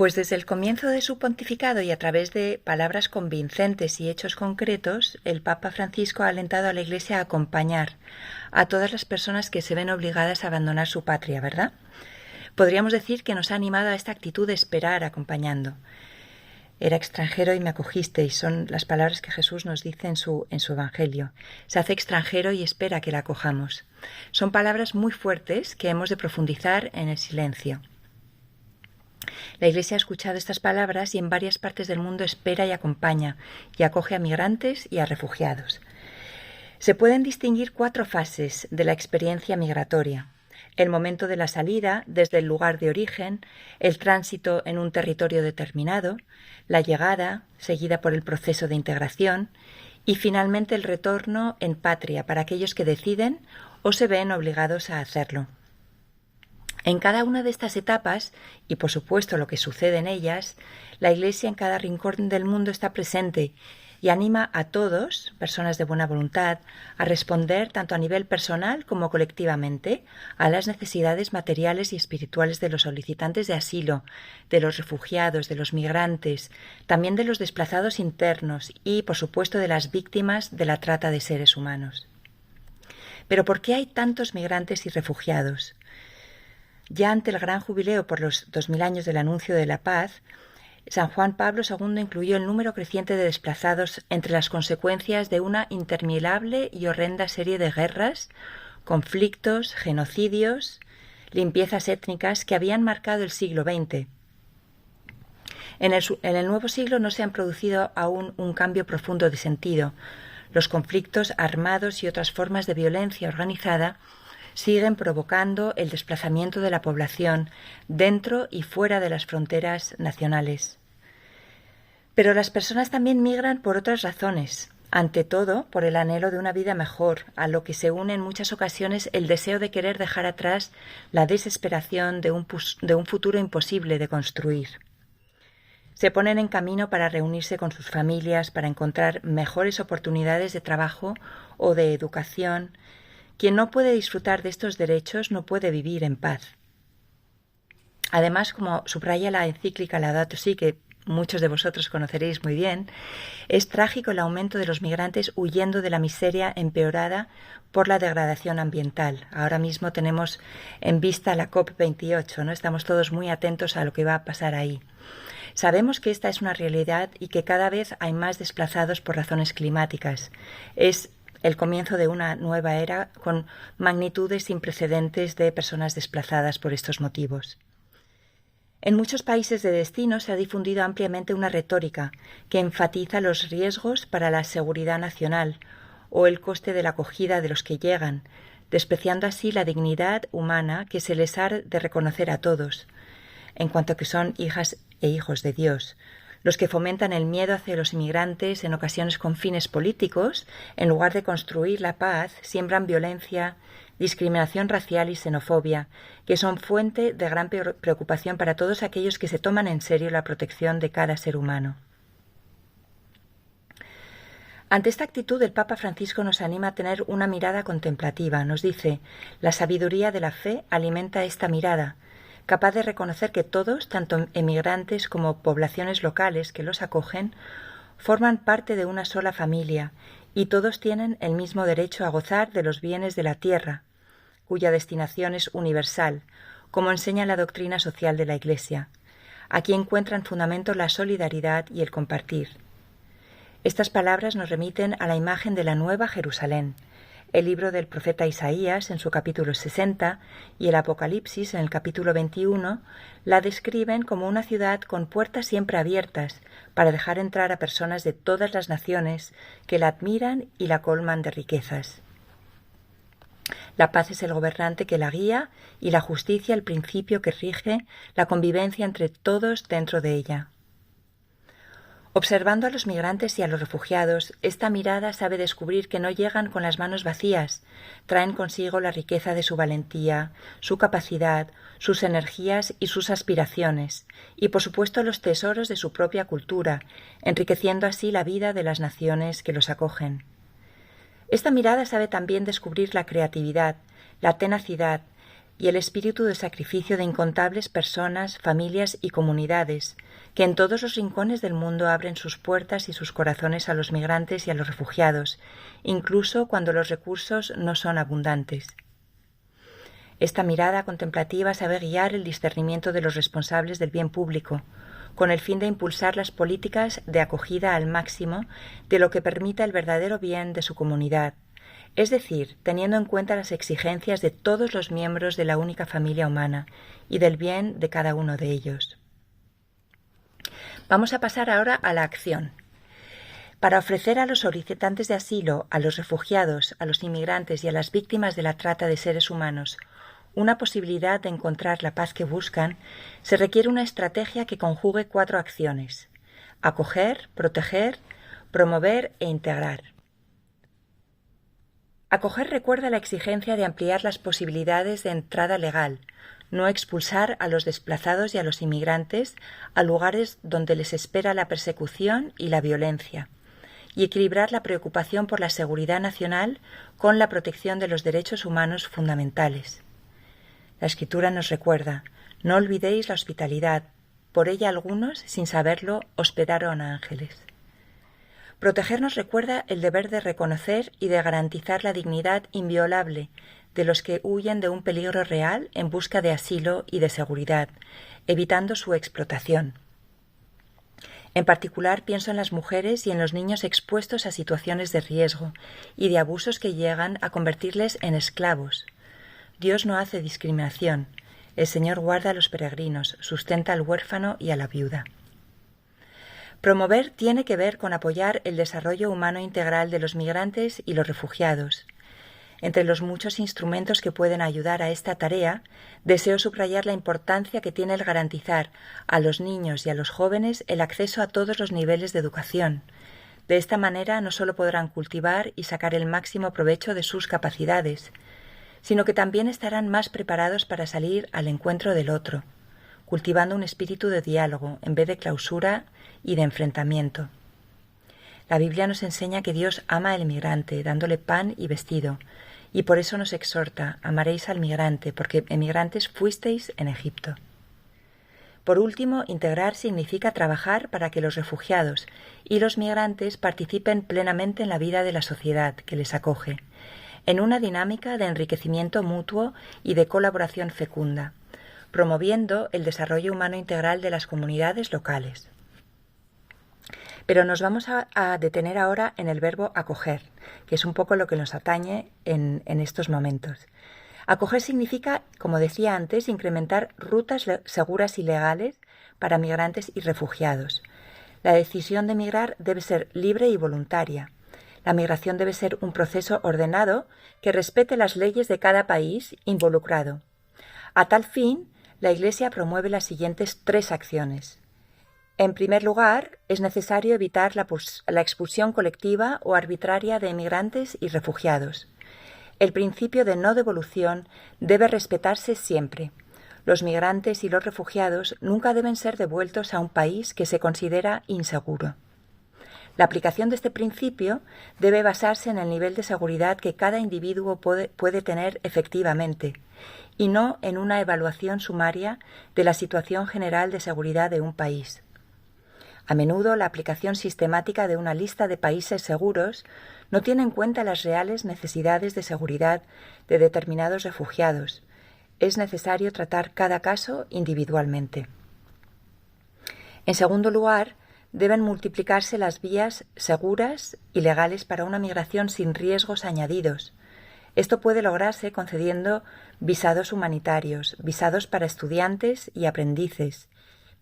Pues desde el comienzo de su pontificado y a través de palabras convincentes y hechos concretos, el Papa Francisco ha alentado a la Iglesia a acompañar a todas las personas que se ven obligadas a abandonar su patria, ¿verdad? Podríamos decir que nos ha animado a esta actitud de esperar acompañando. Era extranjero y me acogisteis, son las palabras que Jesús nos dice en su Evangelio. Se hace extranjero y espera que la acojamos. Son palabras muy fuertes que hemos de profundizar en el silencio. La Iglesia ha escuchado estas palabras y en varias partes del mundo espera y acompaña y acoge a migrantes y a refugiados. Se pueden distinguir 4 fases de la experiencia migratoria: el momento de la salida desde el lugar de origen, el tránsito en un territorio determinado, la llegada, seguida por el proceso de integración, y finalmente el retorno en patria para aquellos que deciden o se ven obligados a hacerlo. En cada una de estas etapas, y por supuesto lo que sucede en ellas, la Iglesia en cada rincón del mundo está presente y anima a todos, personas de buena voluntad, a responder tanto a nivel personal como colectivamente a las necesidades materiales y espirituales de los solicitantes de asilo, de los refugiados, de los migrantes, también de los desplazados internos y, por supuesto, de las víctimas de la trata de seres humanos. Pero ¿por qué hay tantos migrantes y refugiados? Ya ante el gran jubileo por los 2000 años del anuncio de la paz, San Juan Pablo II incluyó el número creciente de desplazados entre las consecuencias de una interminable y horrenda serie de guerras, conflictos, genocidios, limpiezas étnicas que habían marcado el siglo XX. En el nuevo siglo no se han producido aún un cambio profundo de sentido. Los conflictos armados y otras formas de violencia organizada siguen provocando el desplazamiento de la población dentro y fuera de las fronteras nacionales. Pero las personas también migran por otras razones, ante todo por el anhelo de una vida mejor, a lo que se une en muchas ocasiones el deseo de querer dejar atrás la desesperación de un futuro imposible de construir. Se ponen en camino para reunirse con sus familias, para encontrar mejores oportunidades de trabajo o de educación. Quien no puede disfrutar de estos derechos no puede vivir en paz. Además, como subraya la encíclica Laudato Si, que muchos de vosotros conoceréis muy bien, es trágico el aumento de los migrantes huyendo de la miseria empeorada por la degradación ambiental. Ahora mismo tenemos en vista la COP28, ¿no? Estamos todos muy atentos a lo que va a pasar ahí. Sabemos que esta es una realidad y que cada vez hay más desplazados por razones climáticas. Es el comienzo de una nueva era con magnitudes sin precedentes de personas desplazadas por estos motivos. En muchos países de destino se ha difundido ampliamente una retórica que enfatiza los riesgos para la seguridad nacional o el coste de la acogida de los que llegan, despreciando así la dignidad humana que se les ha de reconocer a todos, en cuanto que son hijas e hijos de Dios. Los que fomentan el miedo hacia los inmigrantes, en ocasiones con fines políticos, en lugar de construir la paz, siembran violencia, discriminación racial y xenofobia, que son fuente de gran preocupación para todos aquellos que se toman en serio la protección de cada ser humano. Ante esta actitud, el Papa Francisco nos anima a tener una mirada contemplativa. Nos dice: la sabiduría de la fe alimenta esta mirada, capaz de reconocer que todos, tanto emigrantes como poblaciones locales que los acogen, forman parte de una sola familia y todos tienen el mismo derecho a gozar de los bienes de la tierra, cuya destinación es universal, como enseña la doctrina social de la Iglesia. Aquí encuentran fundamento la solidaridad y el compartir. Estas palabras nos remiten a la imagen de la Nueva Jerusalén. El libro del profeta Isaías, en su capítulo 60, y el Apocalipsis, en el capítulo 21, la describen como una ciudad con puertas siempre abiertas para dejar entrar a personas de todas las naciones que la admiran y la colman de riquezas. La paz es el gobernante que la guía y la justicia el principio que rige la convivencia entre todos dentro de ella. Observando a los migrantes y a los refugiados, esta mirada sabe descubrir que no llegan con las manos vacías, traen consigo la riqueza de su valentía, su capacidad, sus energías y sus aspiraciones, y por supuesto los tesoros de su propia cultura, enriqueciendo así la vida de las naciones que los acogen. Esta mirada sabe también descubrir la creatividad, la tenacidad, y el espíritu de sacrificio de incontables personas, familias y comunidades, que en todos los rincones del mundo abren sus puertas y sus corazones a los migrantes y a los refugiados, incluso cuando los recursos no son abundantes. Esta mirada contemplativa sabe guiar el discernimiento de los responsables del bien público, con el fin de impulsar las políticas de acogida al máximo de lo que permita el verdadero bien de su comunidad, es decir, teniendo en cuenta las exigencias de todos los miembros de la única familia humana y del bien de cada uno de ellos. Vamos a pasar ahora a la acción. Para ofrecer a los solicitantes de asilo, a los refugiados, a los inmigrantes y a las víctimas de la trata de seres humanos una posibilidad de encontrar la paz que buscan, se requiere una estrategia que conjugue 4 acciones: acoger, proteger, promover e integrar. Acoger recuerda la exigencia de ampliar las posibilidades de entrada legal, no expulsar a los desplazados y a los inmigrantes a lugares donde les espera la persecución y la violencia, y equilibrar la preocupación por la seguridad nacional con la protección de los derechos humanos fundamentales. La Escritura nos recuerda: no olvidéis la hospitalidad, por ella algunos, sin saberlo, hospedaron a ángeles. Proteger nos recuerda el deber de reconocer y de garantizar la dignidad inviolable de los que huyen de un peligro real en busca de asilo y de seguridad, evitando su explotación. En particular pienso en las mujeres y en los niños expuestos a situaciones de riesgo y de abusos que llegan a convertirles en esclavos. Dios no hace discriminación. El Señor guarda a los peregrinos, sustenta al huérfano y a la viuda. Promover tiene que ver con apoyar el desarrollo humano integral de los migrantes y los refugiados. Entre los muchos instrumentos que pueden ayudar a esta tarea, deseo subrayar la importancia que tiene el garantizar a los niños y a los jóvenes el acceso a todos los niveles de educación. De esta manera no solo podrán cultivar y sacar el máximo provecho de sus capacidades, sino que también estarán más preparados para salir al encuentro del otro, cultivando un espíritu de diálogo en vez de clausura y de enfrentamiento. La Biblia nos enseña que Dios ama al migrante, dándole pan y vestido, y por eso nos exhorta: amaréis al migrante, porque emigrantes fuisteis en Egipto. Por último, integrar significa trabajar para que los refugiados y los migrantes participen plenamente en la vida de la sociedad que les acoge, en una dinámica de enriquecimiento mutuo y de colaboración fecunda, promoviendo el desarrollo humano integral de las comunidades locales. Pero nos vamos a detener ahora en el verbo acoger, que es un poco lo que nos atañe en estos momentos. Acoger significa, como decía antes, incrementar rutas seguras y legales para migrantes y refugiados. La decisión de migrar debe ser libre y voluntaria. La migración debe ser un proceso ordenado que respete las leyes de cada país involucrado. A tal fin, la Iglesia promueve las siguientes 3 acciones. En primer lugar, es necesario evitar la expulsión colectiva o arbitraria de emigrantes y refugiados. El principio de no devolución debe respetarse siempre. Los migrantes y los refugiados nunca deben ser devueltos a un país que se considera inseguro. La aplicación de este principio debe basarse en el nivel de seguridad que cada individuo puede tener efectivamente, y no en una evaluación sumaria de la situación general de seguridad de un país. A menudo, la aplicación sistemática de una lista de países seguros no tiene en cuenta las reales necesidades de seguridad de determinados refugiados. Es necesario tratar cada caso individualmente. En segundo lugar, deben multiplicarse las vías seguras y legales para una migración sin riesgos añadidos. Esto puede lograrse concediendo visados humanitarios, visados para estudiantes y aprendices,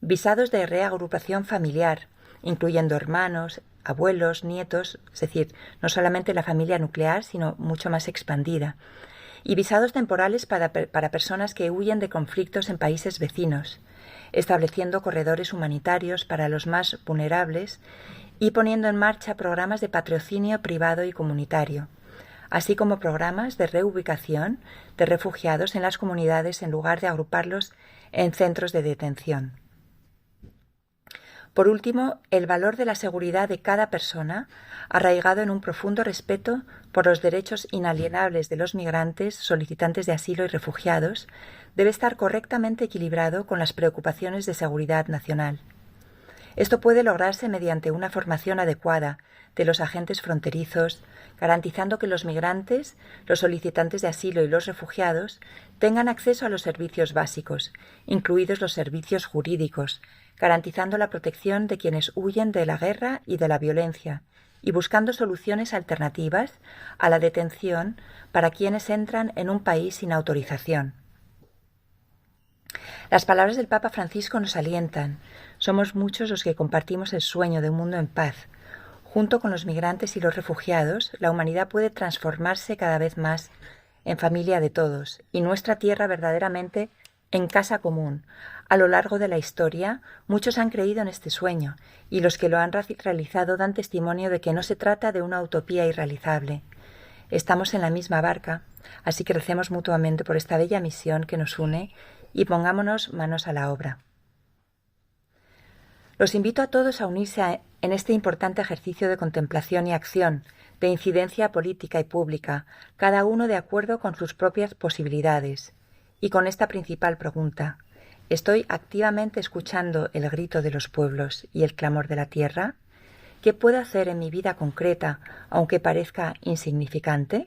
visados de reagrupación familiar, incluyendo hermanos, abuelos, nietos, es decir, no solamente la familia nuclear, sino mucho más expandida, y visados temporales para personas que huyen de conflictos en países vecinos, estableciendo corredores humanitarios para los más vulnerables y poniendo en marcha programas de patrocinio privado y comunitario, así como programas de reubicación de refugiados en las comunidades en lugar de agruparlos en centros de detención. Por último, el valor de la seguridad de cada persona, arraigado en un profundo respeto por los derechos inalienables de los migrantes, solicitantes de asilo y refugiados, debe estar correctamente equilibrado con las preocupaciones de seguridad nacional. Esto puede lograrse mediante una formación adecuada de los agentes fronterizos, garantizando que los migrantes, los solicitantes de asilo y los refugiados tengan acceso a los servicios básicos, incluidos los servicios jurídicos, garantizando la protección de quienes huyen de la guerra y de la violencia, y buscando soluciones alternativas a la detención para quienes entran en un país sin autorización. Las palabras del Papa Francisco nos alientan. Somos muchos los que compartimos el sueño de un mundo en paz. Junto con los migrantes y los refugiados, la humanidad puede transformarse cada vez más en familia de todos y nuestra tierra verdaderamente en casa común. A lo largo de la historia, muchos han creído en este sueño y los que lo han realizado dan testimonio de que no se trata de una utopía irrealizable. Estamos en la misma barca, así que recemos mutuamente por esta bella misión que nos une y pongámonos manos a la obra. Los invito a todos a unirse en este importante ejercicio de contemplación y acción, de incidencia política y pública, cada uno de acuerdo con sus propias posibilidades. Y con esta principal pregunta: ¿estoy activamente escuchando el grito de los pueblos y el clamor de la tierra? ¿Qué puedo hacer en mi vida concreta, aunque parezca insignificante?